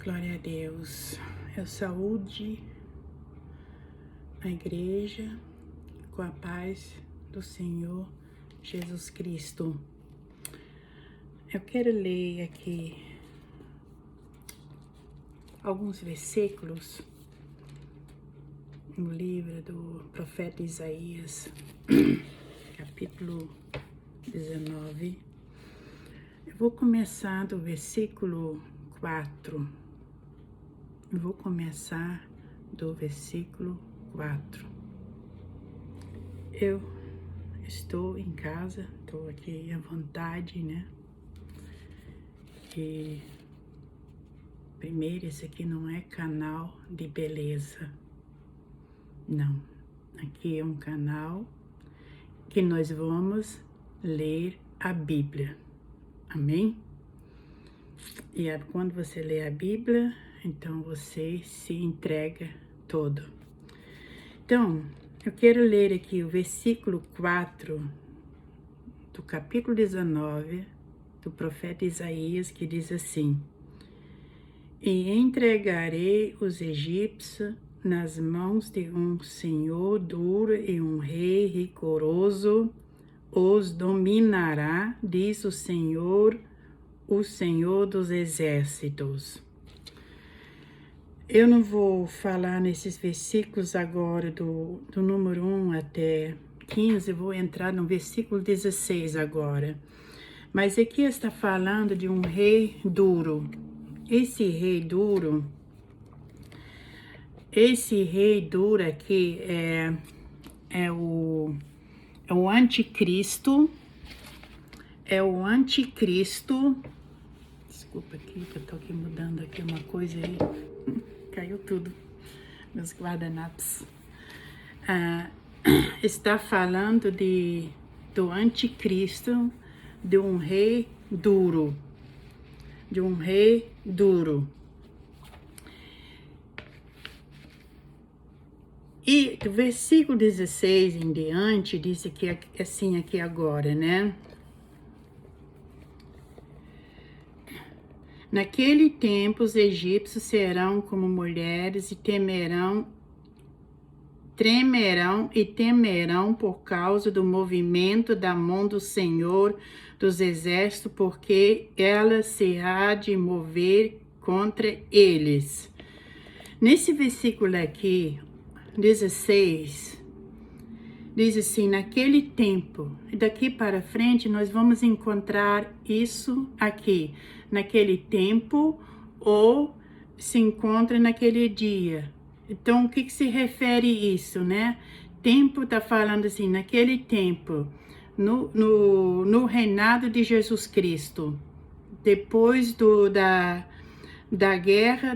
Glória a Deus. Eu saúde a igreja com a paz do Senhor Jesus Cristo. Eu quero ler aqui alguns versículos no livro do profeta Isaías, capítulo 19. Eu vou começar do versículo 4. Vou começar do versículo 4. Eu estou em casa, estou aqui à vontade, né? E primeiro, esse aqui não é canal de beleza. Não. Aqui é um canal que nós vamos ler a Bíblia. Amém? E quando você lê a Bíblia, então você se entrega todo. Então, eu quero ler aqui o versículo 4 do capítulo 19 do profeta Isaías, que diz assim: E entregarei os egípcios nas mãos de um senhor duro e um rei rigoroso os dominará, diz o Senhor dos exércitos. Eu não vou falar nesses versículos agora do número 1 até 15, vou entrar no versículo 16 agora. Mas aqui está falando de um rei duro. Esse rei duro aqui é o anticristo. É o anticristo. Desculpa aqui, que eu tô aqui mudando aqui uma coisa aí. Caiu tudo, meus guardanapos. Está falando do anticristo, de um rei duro. De um rei duro. E do versículo 16 em diante, diz aqui, assim aqui agora, né? Naquele tempo, os egípcios serão como mulheres e tremerão e temerão por causa do movimento da mão do Senhor dos exércitos, porque ela se há de mover contra eles. Nesse versículo aqui, 16, diz assim: naquele tempo, e daqui para frente nós vamos encontrar isso aqui, naquele tempo, ou se encontra naquele dia. Então, o que se refere isso, né? Tempo está falando assim, naquele tempo, no reinado de Jesus Cristo, depois da guerra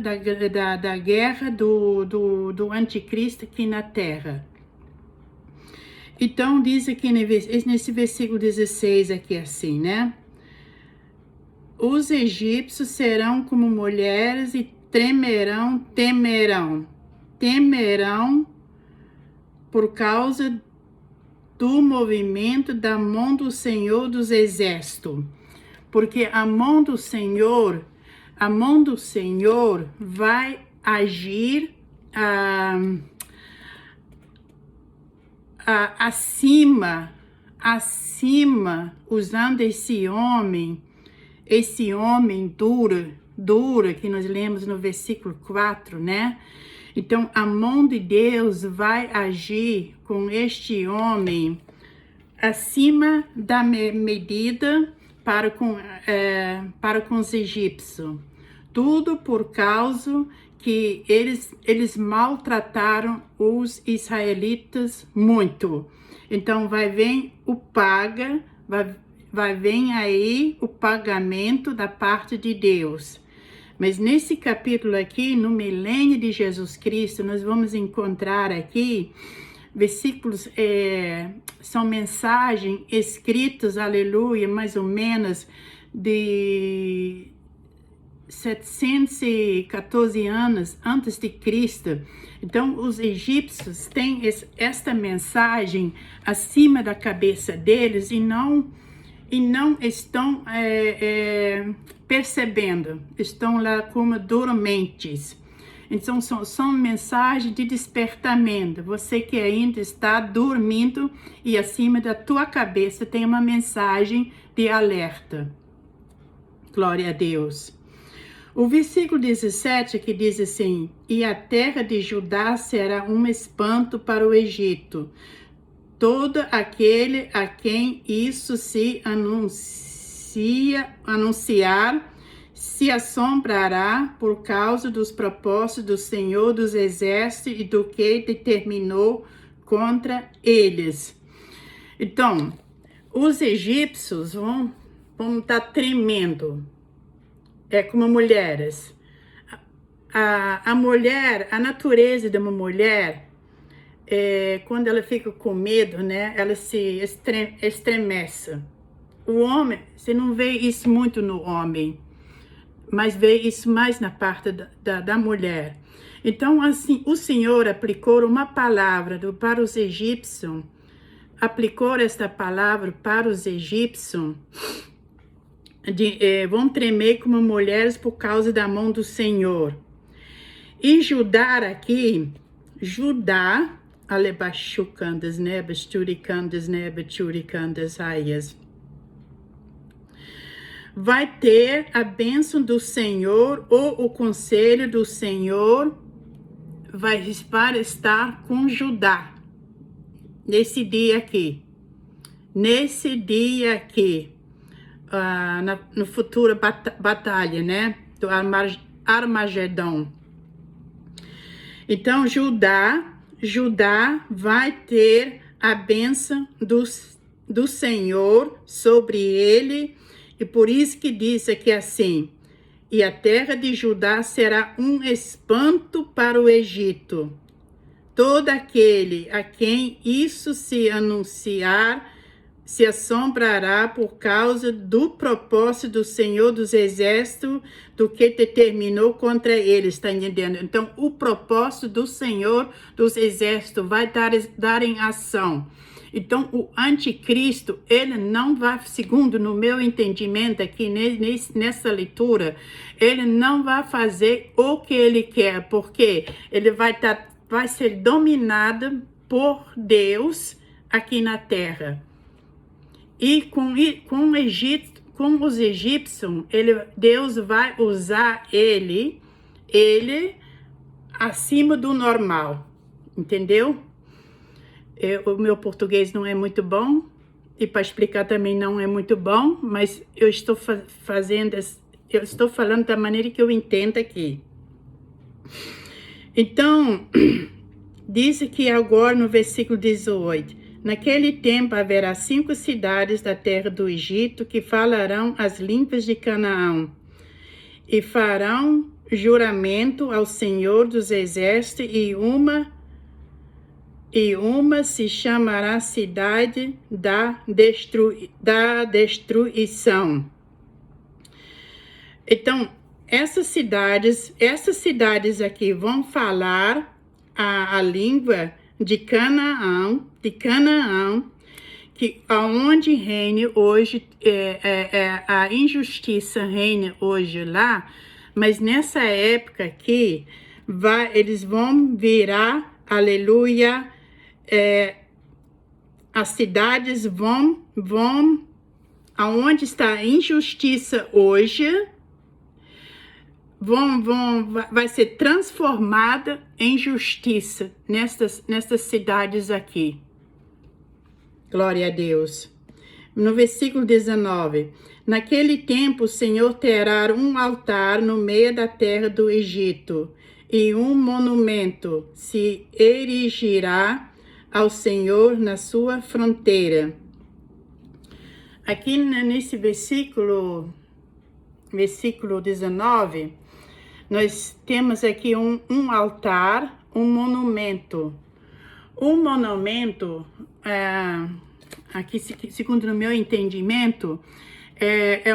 do anticristo aqui na terra. Então, diz aqui nesse versículo 16 aqui assim, né? Os egípcios serão como mulheres e temerão por causa do movimento da mão do Senhor dos exércitos. Porque a mão do Senhor vai agir acima, usando esse homem duro, que nós lemos no versículo 4, né? Então, a mão de Deus vai agir com este homem acima da medida para com os egípcios. Tudo por causa que eles maltrataram os israelitas muito. Então, vai vir aí o pagamento da parte de Deus. Mas nesse capítulo aqui, no milênio de Jesus Cristo, nós vamos encontrar aqui versículos, são mensagens escritas, aleluia, mais ou menos de 714 anos antes de Cristo. Então, os egípcios têm esta mensagem acima da cabeça deles e não e não estão percebendo, estão lá como dormentes. Então, são mensagens de despertamento. Você que ainda está dormindo e acima da tua cabeça tem uma mensagem de alerta. Glória a Deus. O versículo 17 que diz assim: e a terra de Judá será um espanto para o Egito. Todo aquele a quem isso se anunciar se assombrará por causa dos propósitos do Senhor dos Exércitos e do que determinou contra eles. Então, os egípcios vão estar tremendo. É como mulheres. A mulher, a natureza de uma mulher, quando ela fica com medo, né, ela se estremece. O homem, você não vê isso muito no homem, mas vê isso mais na parte da mulher. Então, assim, o Senhor aplicou uma palavra para os egípcios, aplicou esta palavra para os egípcios, vão tremer como mulheres por causa da mão do Senhor. E Judá aqui, Judá, alebachucandas, nebasturicandas, nebachuricandas, aias, vai ter a bênção do Senhor, ou o conselho do Senhor vai estar com Judá, nesse dia aqui, no futuro batalha, né, do Armagedon. Então, Judá vai ter a bênção do Senhor sobre ele, e por isso que diz aqui assim: e a terra de Judá será um espanto para o Egito. Todo aquele a quem isso se anunciar se assombrará por causa do propósito do Senhor dos Exércitos, do que determinou contra eles, está entendendo? Então, o propósito do Senhor dos Exércitos vai dar em ação. Então, o anticristo, ele não vai, segundo no meu entendimento aqui nessa leitura, ele não vai fazer o que ele quer, porque ele vai ser dominado por Deus aqui na terra. E com os egípcios, Deus vai usar ele acima do normal, entendeu? O meu português não é muito bom, e para explicar também não é muito bom, mas eu estou falando da maneira que eu entendo aqui. Então, diz que agora no versículo 18, naquele tempo haverá 5 cidades da terra do Egito que falarão as línguas de Canaã e farão juramento ao Senhor dos Exércitos, e uma se chamará cidade da destruição. Então, essas cidades aqui vão falar a língua de Canaã, que aonde reine hoje, a injustiça reina hoje lá, mas nessa época aqui, eles vão virar, aleluia, as cidades vão, aonde está a injustiça hoje, vai ser transformada em justiça nestas cidades aqui. Glória a Deus. No versículo 19, naquele tempo o Senhor terá um altar no meio da terra do Egito, e um monumento se erigirá ao Senhor na sua fronteira. Aqui nesse versículo 19, nós temos aqui um altar, um monumento. Um monumento, aqui segundo o meu entendimento, é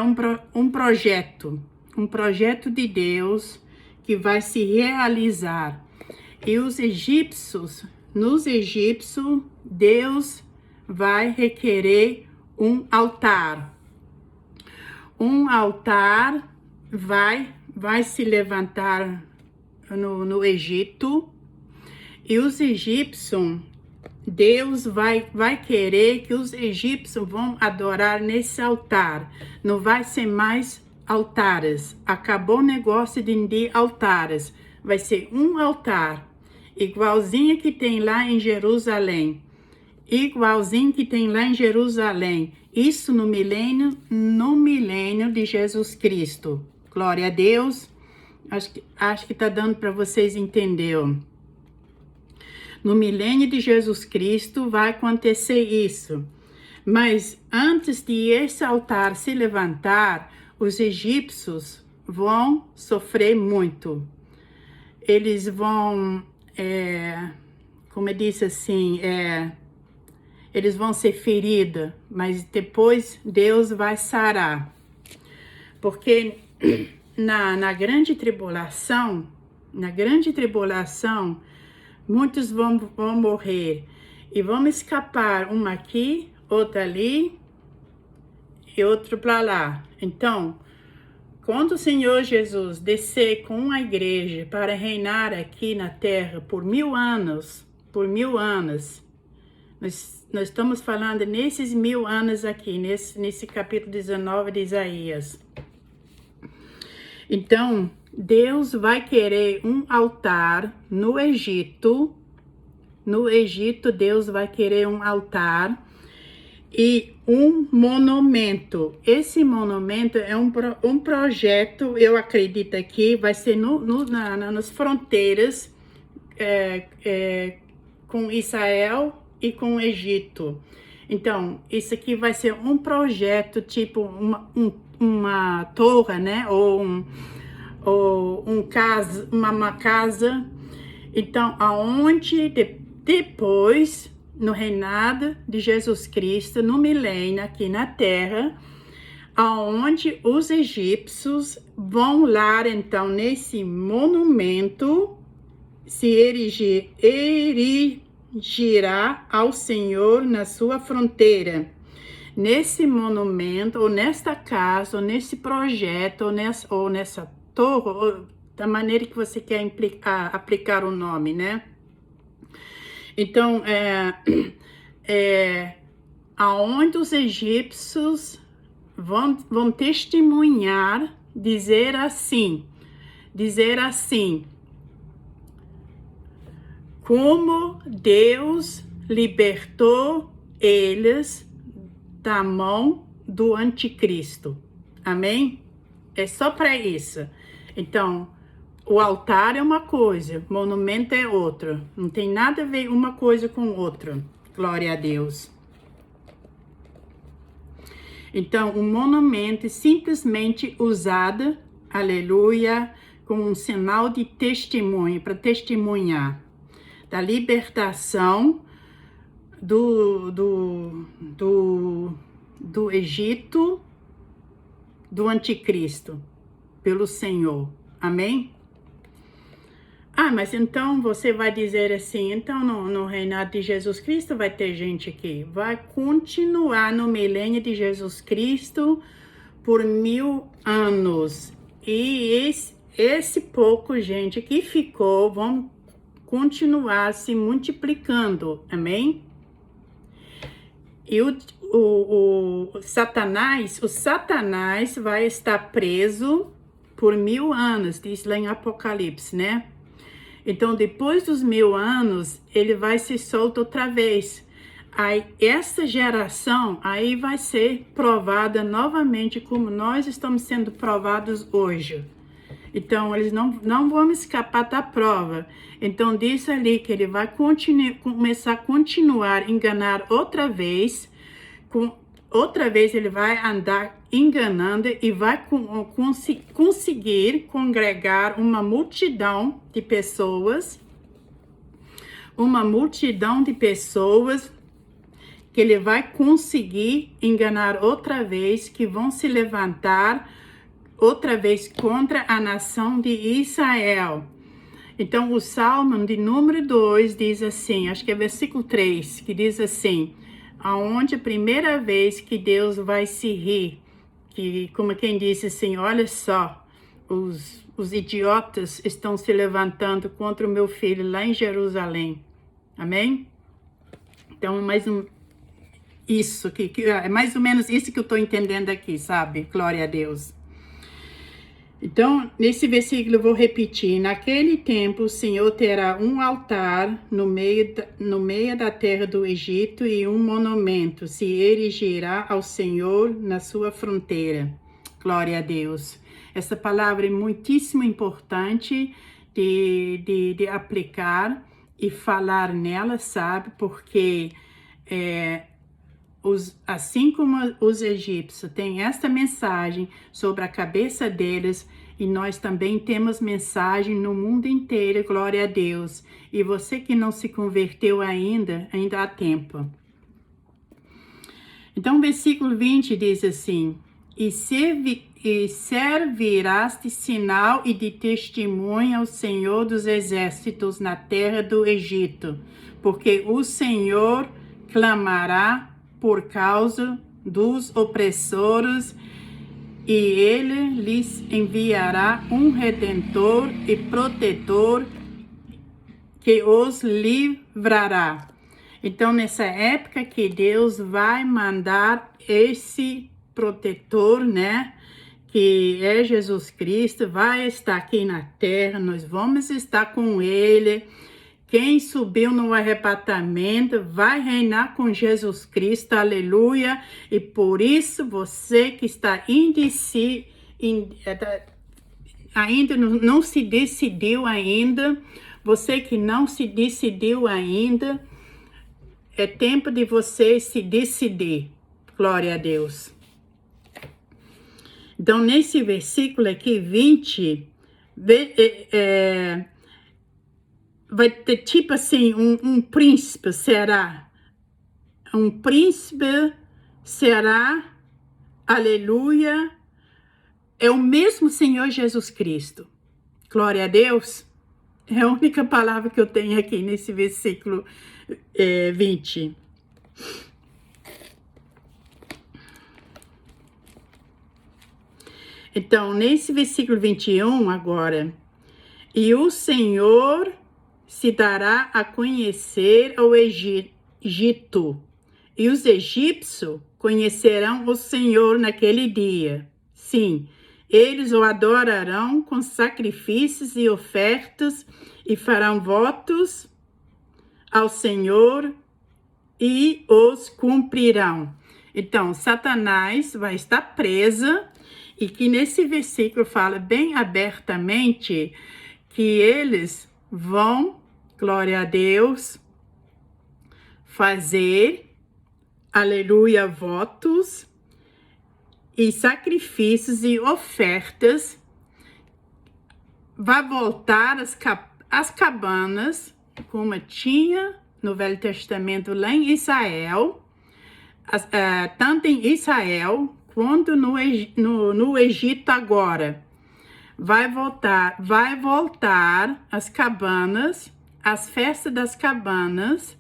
um projeto de Deus que vai se realizar. E nos egípcios, Deus vai requerer um altar. um altar vai se levantar no Egito, e os egípcios, Deus vai querer que os egípcios vão adorar nesse altar. Não vai ser mais altares. Acabou o negócio de altares. Vai ser um altar, igualzinho que tem lá em Jerusalém. Igualzinho que tem lá em Jerusalém. Isso no milênio de Jesus Cristo. Glória a Deus. Acho que tá dando para vocês entenderem. No milênio de Jesus Cristo vai acontecer isso. Mas antes de esse altar se levantar, os egípcios vão sofrer muito. Eles vão, como eu disse assim, eles vão ser feridos, mas depois Deus vai sarar. Porque na grande tribulação, muitos vão morrer e vão escapar, uma aqui, outra ali e outro para lá. Então, quando o Senhor Jesus descer com a igreja para reinar aqui na terra por 1000 anos, nós estamos falando nesses 1000 anos aqui, nesse capítulo 19 de Isaías. Então, Deus vai querer um altar no Egito. No Egito, Deus vai querer um altar e um monumento. Esse monumento é um projeto, eu acredito aqui, vai ser nas fronteiras com Israel e com o Egito. Então, isso aqui vai ser um projeto, tipo uma torre, né? Ou uma casa. Então, aonde depois, no reinado de Jesus Cristo, no milênio aqui na terra, aonde os egípcios vão lá, então, nesse monumento, se erigirá ao Senhor na sua fronteira. Nesse monumento, ou nesta casa, ou nesse projeto, ou nessa torre, ou da maneira que você quer aplicar o nome, né? Então, aonde os egípcios vão testemunhar, dizer assim, como Deus libertou eles da mão do anticristo. Amém? É só para isso. Então, o altar é uma coisa, o monumento é outra. Não tem nada a ver uma coisa com outra. Glória a Deus. Então, o monumento é simplesmente usado, aleluia, como um sinal de testemunho, para testemunhar da libertação do Egito, do anticristo, pelo Senhor. Amém? Mas então você vai dizer assim, então no reinado de Jesus Cristo vai ter gente aqui. Vai continuar no milênio de Jesus Cristo por 1000 anos. E esse pouco gente que ficou vão continuar se multiplicando. Amém? E o Satanás vai estar preso por 1000 anos, diz lá em Apocalipse, né? Então, depois dos 1000 anos, ele vai ser solto outra vez. Aí, essa geração aí vai ser provada novamente, como nós estamos sendo provados hoje. Então, eles não vão escapar da prova. Então, diz ali que ele vai começar a continuar a enganar outra vez. Outra vez ele vai andar enganando e vai conseguir congregar uma multidão de pessoas. Que ele vai conseguir enganar outra vez, que vão se levantar outra vez contra a nação de Israel. Então, o Salmo de número 2 diz assim, acho que é versículo 3, que diz assim, aonde a primeira vez que Deus vai se rir, que, como quem disse assim, olha só, os idiotas estão se levantando contra o meu filho lá em Jerusalém. Amém? Então, é mais ou menos isso que eu estou entendendo aqui, sabe? Glória a Deus. Então, nesse versículo eu vou repetir. Naquele tempo, o Senhor terá um altar no meio da terra do Egito e um monumento se erigirá ao Senhor na sua fronteira. Glória a Deus. Essa palavra é muitíssimo importante de aplicar e falar nela, sabe? Porque assim como os egípcios têm esta mensagem sobre a cabeça deles, e nós também temos mensagem no mundo inteiro, glória a Deus. E você que não se converteu ainda há tempo. Então, o versículo 20 diz assim: E servirás de sinal e de testemunho ao Senhor dos exércitos na terra do Egito, porque o Senhor clamará por causa dos opressores, e ele lhes enviará um redentor e protetor que os livrará. Então, nessa época que Deus vai mandar esse protetor, né? Que é Jesus Cristo, vai estar aqui na terra, nós vamos estar com ele. Quem subiu no arrebatamento vai reinar com Jesus Cristo, aleluia. E por isso você que está ainda não se decidiu ainda, você que não se decidiu ainda, é tempo de você se decidir. Glória a Deus. Então, nesse versículo aqui, 20, vai ter tipo assim, um príncipe será. Um príncipe será, aleluia, é o mesmo Senhor Jesus Cristo. Glória a Deus. É a única palavra que eu tenho aqui nesse versículo 20. Então, nesse versículo 21 agora, e o Senhor se dará a conhecer ao Egito, e os egípcios conhecerão o Senhor naquele dia. Sim, eles o adorarão com sacrifícios e ofertas e farão votos ao Senhor e os cumprirão. Então, Satanás vai estar presa, e que nesse versículo fala bem abertamente que eles vão, glória a Deus, fazer, aleluia, votos e sacrifícios e ofertas. Vai voltar as cabanas, como tinha no Velho Testamento lá em Israel, tanto em Israel quanto no Egito agora. Vai voltar as cabanas, as festas das cabanas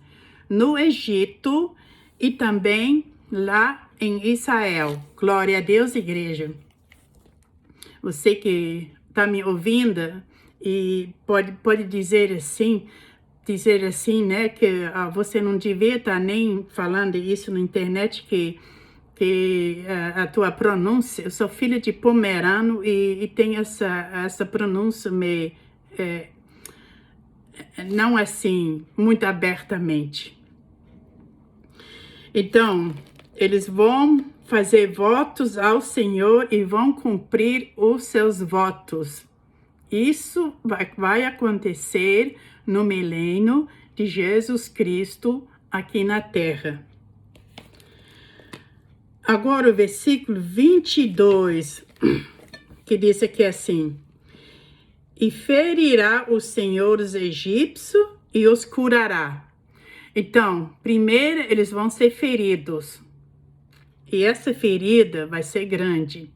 no Egito e também lá em Israel. Glória a Deus, igreja. Você que está me ouvindo e pode dizer assim, né, que você não devia estar nem falando isso na internet, que a tua pronúncia, eu sou filha de pomerano e tem essa pronúncia não assim, muito abertamente. Então, eles vão fazer votos ao Senhor e vão cumprir os seus votos. Isso vai acontecer no milênio de Jesus Cristo aqui na terra. Agora o versículo 22, que diz aqui assim: E ferirá o Senhor os egípcios e os curará. Então, primeiro eles vão ser feridos. E essa ferida vai ser grande.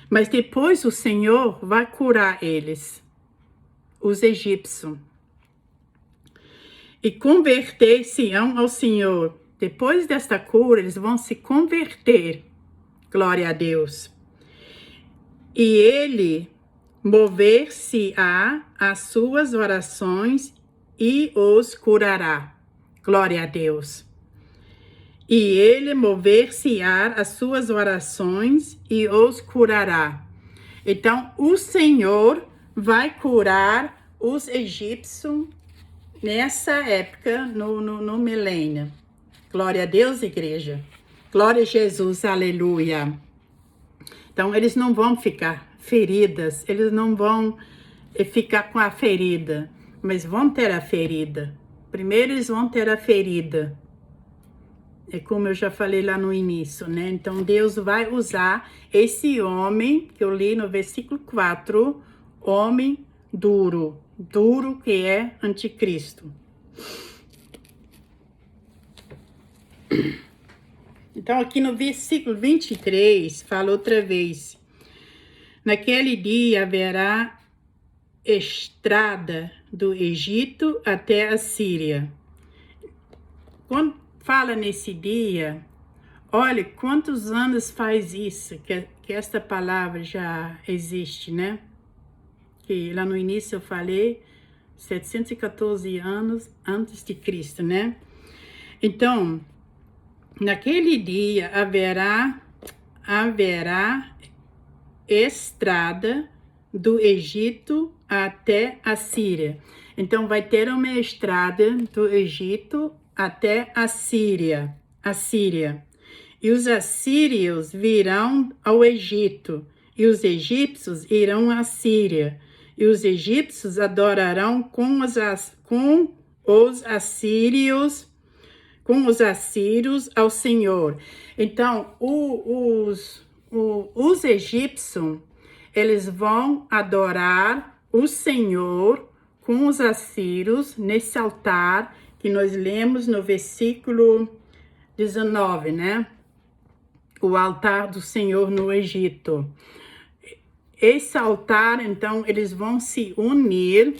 Mas depois o Senhor vai curar eles, os egípcios. E converter-se-ão ao Senhor. Depois desta cura, eles vão se converter Glória a Deus. E ele mover-se-á às suas orações e os curará. Glória a Deus. E ele mover-se-á às suas orações e os curará. Então, o Senhor vai curar os egípcios nessa época, no milênio. Glória a Deus, igreja. Glória a Jesus, aleluia. Então, eles não vão ficar feridas, eles não vão ficar com a ferida, mas vão ter a ferida. Primeiro, eles vão ter a ferida. É como eu já falei lá no início, né? Então, Deus vai usar esse homem, que eu li no versículo 4, homem duro, duro que é anticristo. Então, aqui no versículo 23, fala outra vez. Naquele dia haverá estrada do Egito até a Síria. Quando fala nesse dia, olha quantos anos faz isso, que esta palavra já existe, né? Que lá no início eu falei, 714 anos antes de Cristo, né? Então, naquele dia haverá estrada do Egito até a Síria. Então, vai ter uma estrada do Egito até a Síria. E os assírios virão ao Egito, e os egípcios irão à Síria. E os egípcios adorarão com os assírios ao Senhor. Então, os egípcios, eles vão adorar o Senhor com os assírios nesse altar que nós lemos no versículo 19, né? O altar do Senhor no Egito. Esse altar, então, eles vão se unir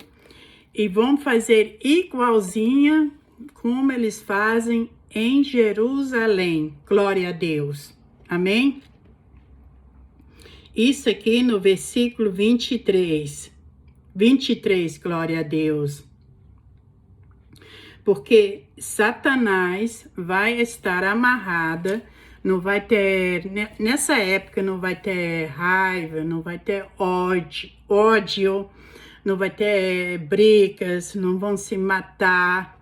e vão fazer igualzinha como eles fazem em Jerusalém. Glória a Deus. Amém? Isso aqui no versículo 23. 23, glória a Deus. Porque Satanás vai estar amarrada, não vai ter, nessa época não vai ter raiva, não vai ter ódio, não vai ter brigas, não vão se matar.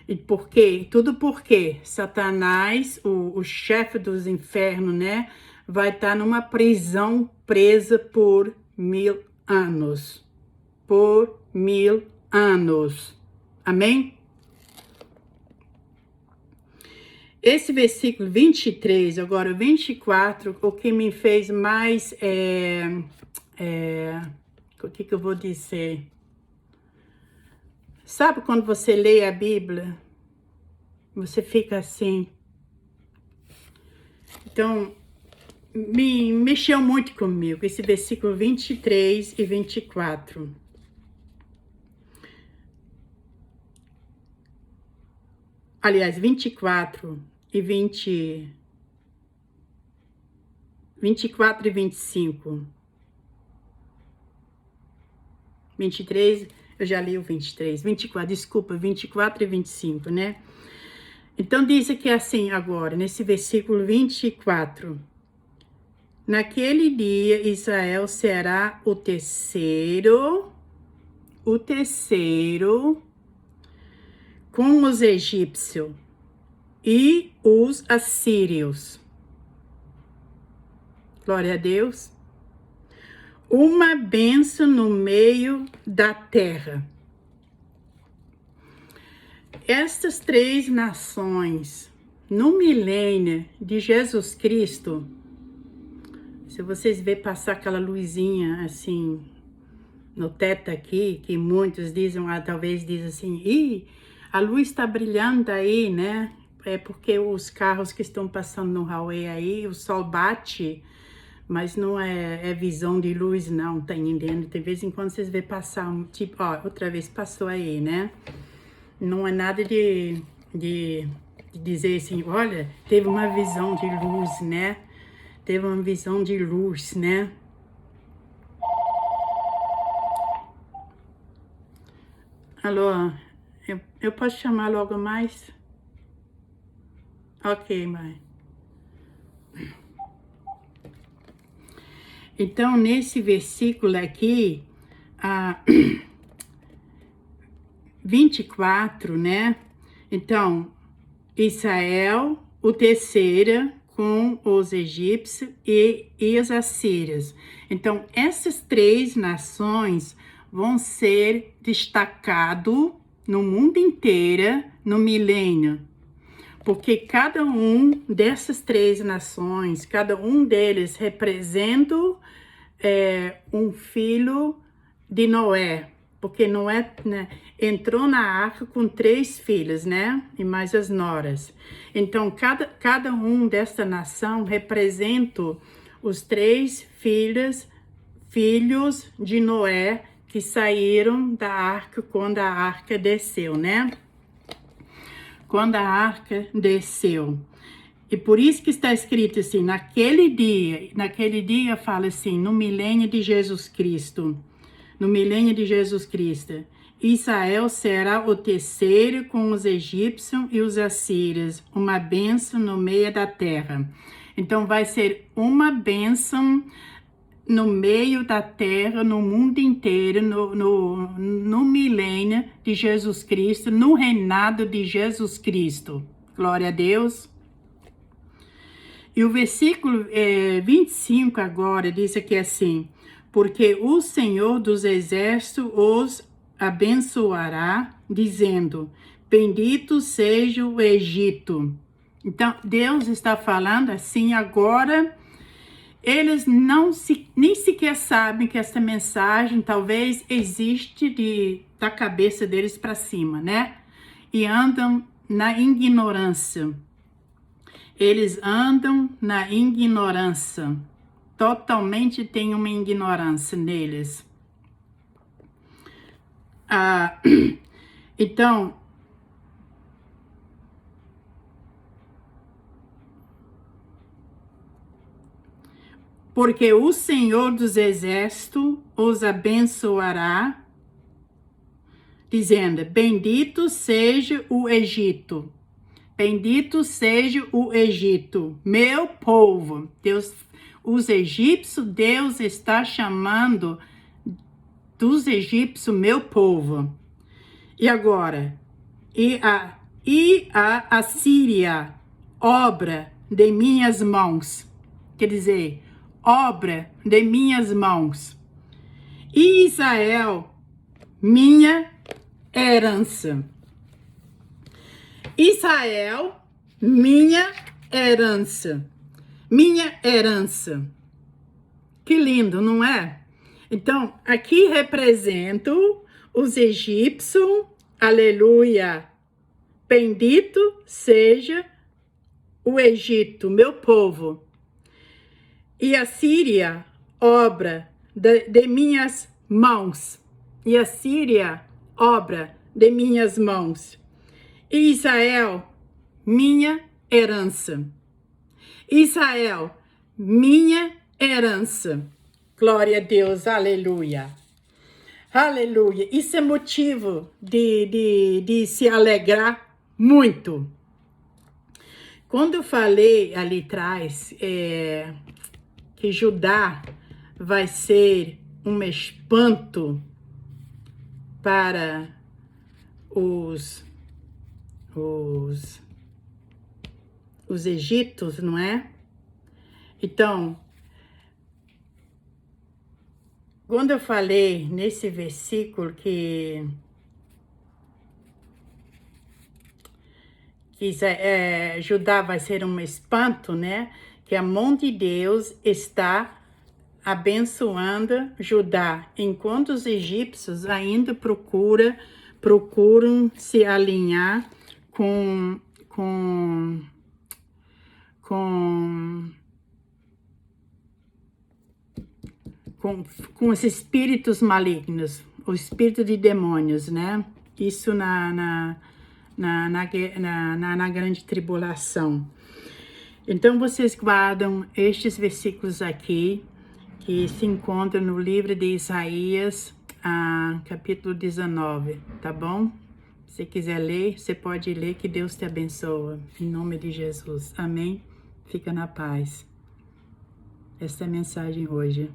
E por quê? Tudo porque Satanás, o chefe dos infernos, né, vai estar numa prisão presa por 1000 anos. Por 1000 anos. Amém? Esse versículo 23, agora 24, o que me fez mais, o que eu vou dizer? Sabe quando você lê a Bíblia, você fica assim. Então, me mexeu muito comigo, esse versículo 23 e 24. Aliás, 24 e 24 e 25. 23, eu já li o 23. 24, desculpa, 24 e 25, né? Então, diz aqui assim agora, nesse versículo 24. Naquele dia, Israel será o terceiro com os egípcios e os assírios. Glória a Deus. Uma bênção no meio da terra. Estas três nações, no milênio de Jesus Cristo, se vocês verem passar aquela luzinha assim no teto aqui, que muitos dizem, talvez dizem assim, ih, a luz está brilhando aí, né? É porque os carros que estão passando no highway aí, o sol bate, mas não é visão de luz não, tá entendendo? De vez em quando vocês vê passar, tipo, ó, outra vez passou aí, né? Não é nada de dizer assim, olha, teve uma visão de luz, né? teve uma visão de luz, né? Alô, eu posso chamar logo mais? Ok, mãe. Então, nesse versículo aqui, 24, né? Então, Israel, o terceiro, com os egípcios e os assírios. Então, essas três nações vão ser destacadas no mundo inteiro no milênio. Porque cada um dessas três nações, cada um deles representa um filho de Noé. Porque Noé, né, entrou na arca com 3 filhos, né? E mais as noras. Então, cada um desta nação representa os 3 filhos de Noé que saíram da arca quando a arca desceu, né? Quando a arca desceu. E por isso que está escrito assim, naquele dia fala assim, no milênio de Jesus Cristo. No milênio de Jesus Cristo, Israel será o terceiro com os egípcios e os assírios, uma bênção no meio da terra. Então vai ser uma bênção no meio da terra, no mundo inteiro, no milênio de Jesus Cristo, no reinado de Jesus Cristo. Glória a Deus. E o versículo 25 agora diz aqui assim, porque o Senhor dos Exércitos os abençoará, dizendo, bendito seja o Egito. Então, Deus está falando assim agora, eles nem sequer sabem que essa mensagem talvez existe da cabeça deles para cima, né? E andam na ignorância. Eles andam na ignorância. Totalmente tem uma ignorância neles. Então, porque o Senhor dos Exércitos os abençoará, dizendo, bendito seja o Egito. Bendito seja o Egito, meu povo. Deus, os egípcios, Deus está chamando dos egípcios meu povo. E agora? E a Assíria, obra de minhas mãos. Quer dizer, obra de minhas mãos. E Israel, minha herança. Israel, minha herança. Minha herança. Que lindo, não é? Então, aqui represento os egípcios, aleluia. Bendito seja o Egito, meu povo. E a Síria, obra de minhas mãos. E a Síria, obra de minhas mãos. E Israel, minha herança. Israel, minha herança. Glória a Deus, aleluia. Aleluia. Isso é motivo de se alegrar muito. Quando eu falei ali atrás que Judá vai ser um espanto para os egípcios, não é? Então, quando eu falei nesse versículo que Judá vai ser um espanto, né? Que a mão de Deus está abençoando Judá, enquanto os egípcios ainda procuram se alinhar com os espíritos malignos, o espírito de demônios, né? Isso na grande tribulação. Então, vocês guardam estes versículos aqui, que se encontram no livro de Isaías, capítulo 19, tá bom? Se quiser ler, você pode ler, que Deus te abençoa. Em nome de Jesus. Amém? Fica na paz. Esta é a mensagem hoje.